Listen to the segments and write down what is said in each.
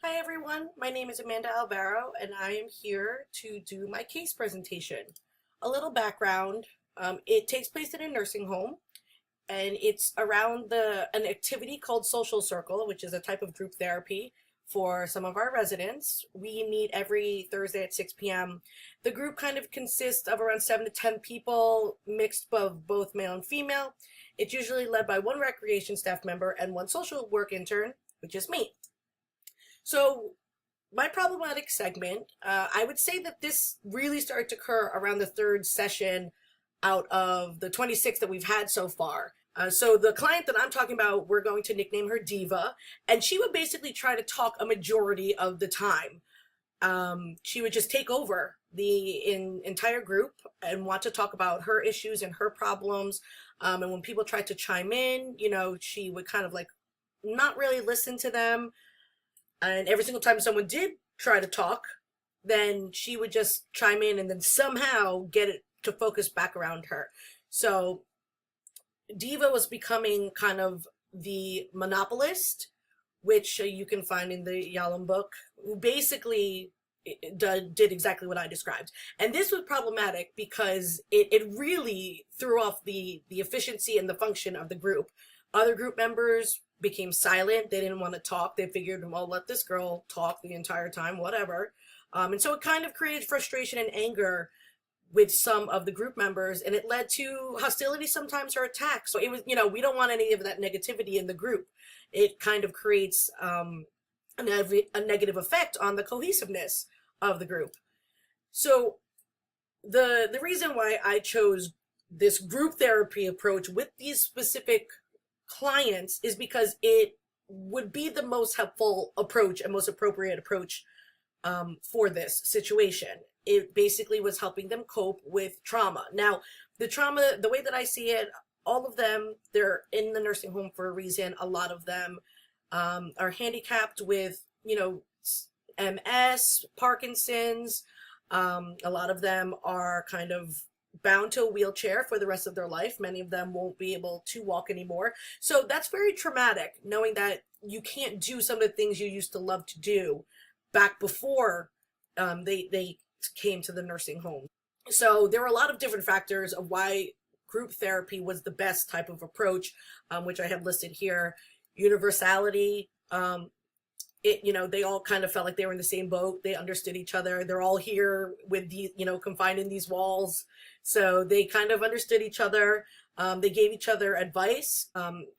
Hi everyone, my name is Amanda Alvaro and I am here to do my case presentation. A little background, it takes place in a nursing home and it's around an activity called Social Circle, which is a type of group therapy for some of our residents. We meet every Thursday at 6 p.m. The group kind of consists of around 7 to 10 people, mixed of both male and female. It's usually led by one recreation staff member and one social work intern, which is me. So my problematic segment, I would say that this really started to occur around the third session out of the 26 that we've had so far. So the client that I'm talking about, we're going to nickname her Diva, and she would basically try to talk a majority of the time. She would just take over the entire group and want to talk about her issues and her problems. And when people tried to chime in, she would kind of like not really listen to them. And every single time someone did try to talk, then she would just chime in and then somehow get it to focus back around her. So Diva was becoming kind of the monopolist, which you can find in the Yalom book, who basically did exactly what I described. And this was problematic because it really threw off the efficiency and the function of the group. Other group members became silent. They didn't want to talk. They figured, well, let this girl talk the entire time, whatever. And so it kind of created frustration and anger with some of the group members, and it led to hostility sometimes or attacks. So it was, we don't want any of that negativity in the group. It kind of creates a negative effect on the cohesiveness of the group. So the reason why I chose this group therapy approach with these specific clients is because it would be the most helpful approach and most appropriate approach for this situation. It basically was helping them cope with trauma. Now, the trauma, the way that I see it, all of them, they're in the nursing home for a reason. A lot of them are handicapped with, MS, Parkinson's. A lot of them are kind of bound to a wheelchair for the rest of their life. Many of them won't be able to walk anymore. So that's very traumatic, knowing that you can't do some of the things you used to love to do back before they came to the nursing home. So there were a lot of different factors of why group therapy was the best type of approach, which I have listed here. Universality, they all kind of felt like they were in the same boat. They understood each other. They're all here with confined in these walls. So they kind of understood each other. They gave each other advice.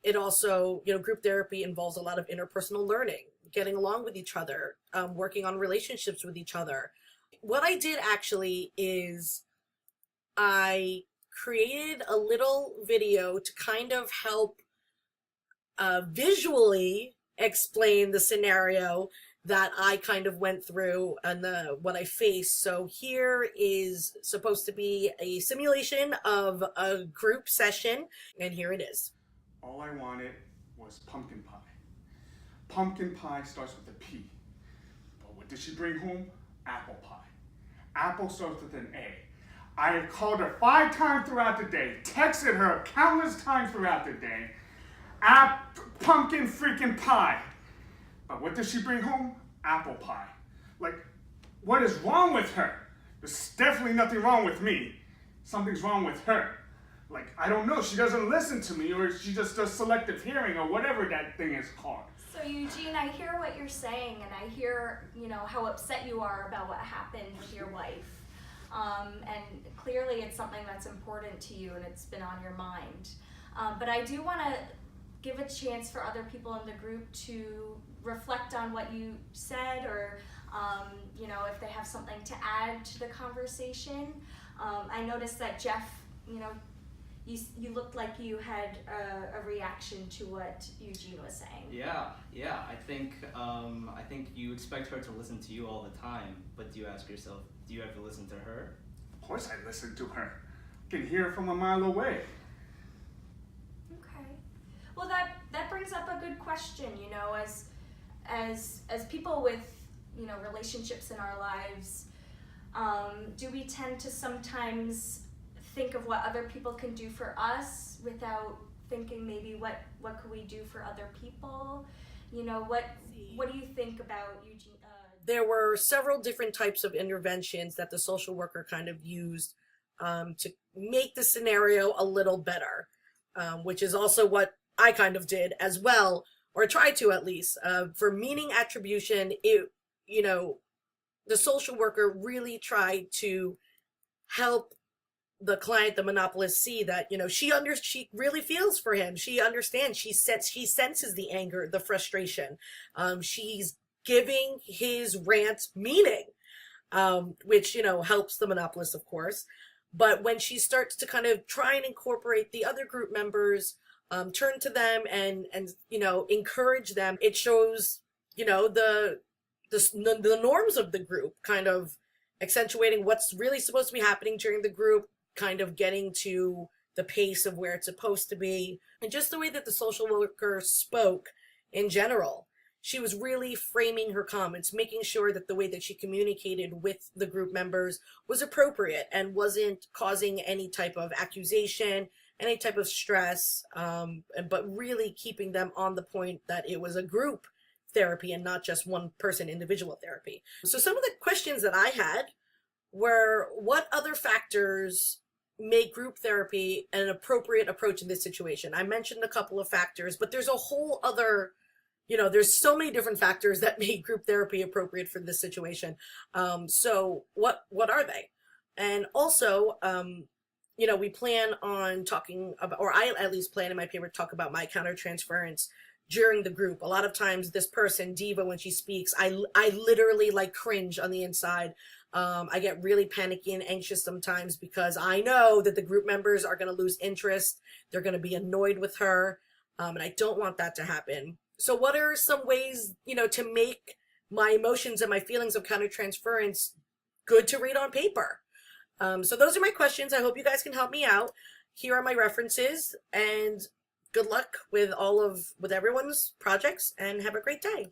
It also, group therapy involves a lot of interpersonal learning, getting along with each other, working on relationships with each other. What I did actually is I created a little video to kind of help visually explain the scenario that I kind of went through and what I faced. So here is supposed to be a simulation of a group session, and here it is. All I wanted was pumpkin pie. Pumpkin pie starts with a P. But what did she bring home? Apple pie. Apple starts with an A. I had called her 5 times throughout the day, texted her countless times throughout the day. Pumpkin freaking pie. But what does she bring home? Apple pie. Like, what is wrong with her? There's definitely nothing wrong with me. Something's wrong with her. Like, I don't know, she doesn't listen to me, or she just does selective hearing, or whatever that thing is called. So Eugene, I hear what you're saying, and I hear, how upset you are about what happened with your wife. And clearly it's something that's important to you, and it's been on your mind. But I do want to give a chance for other people in the group to reflect on what you said, or if they have something to add to the conversation. I noticed that Jeff, you looked like you had a reaction to what Eugene was saying. Yeah. I think you expect her to listen to you all the time, but do you ask yourself, do you ever listen to her? Of course I listen to her. I can hear her from a mile away. Okay. Well, that brings up a good question. As people with relationships in our lives, do we tend to sometimes think of what other people can do for us without thinking maybe what could we do for other people? You know, what do you think about Eugene? There were several different types of interventions that the social worker kind of used to make the scenario a little better, which is also what I kind of did as well, or tried to at least. For meaning attribution, the social worker really tried to help the client, the monopolist, see that she really feels for him. She understands. She senses the anger, the frustration. She's giving his rant meaning, which helps the monopolist, of course. But when she starts to kind of try and incorporate the other group members, turn to them and encourage them, it shows the norms of the group, kind of accentuating what's really supposed to be happening during the group, kind of getting to the pace of where it's supposed to be, and just the way that the social worker spoke in general. She was really framing her comments, making sure that the way that she communicated with the group members was appropriate and wasn't causing any type of accusation, any type of stress, but really keeping them on the point that it was a group therapy and not just one person individual therapy. So some of the questions that I had were, what other factors make group therapy an appropriate approach in this situation? I mentioned a couple of factors, but there's a whole other, there's so many different factors that make group therapy appropriate for this situation. So what are they? And also, we plan on talking about, or I at least plan in my paper to talk about my countertransference during the group. A lot of times this person, Diva, when she speaks, I literally cringe on the inside. I get really panicky and anxious sometimes because I know that the group members are going to lose interest. They're going to be annoyed with her. And I don't want that to happen. So what are some ways, to make my emotions and my feelings of countertransference good to read on paper? So those are my questions. I hope you guys can help me out. Here are my references, and good luck with everyone's projects, and have a great day.